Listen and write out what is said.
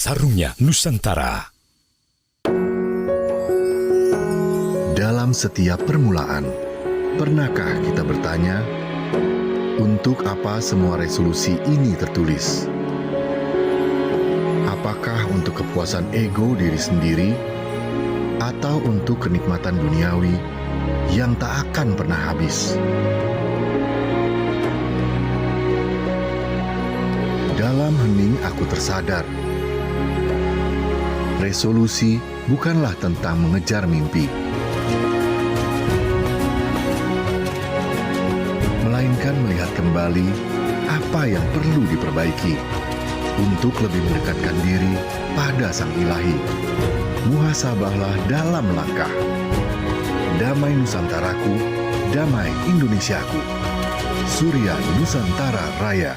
Sarungnya Nusantara. Dalam setiap permulaan, pernahkah kita bertanya, untuk apa semua resolusi ini tertulis? Apakah untuk kepuasan ego diri sendiri, atau untuk kenikmatan duniawi yang tak akan pernah habis? Dalam hening aku tersadar, resolusi bukanlah tentang mengejar mimpi, melainkan melihat kembali apa yang perlu diperbaiki untuk lebih mendekatkan diri pada Sang Ilahi. Muhasabahlah dalam langkah. Damai Nusantaraku, damai Indonesiaku. Surya Nusantara Raya.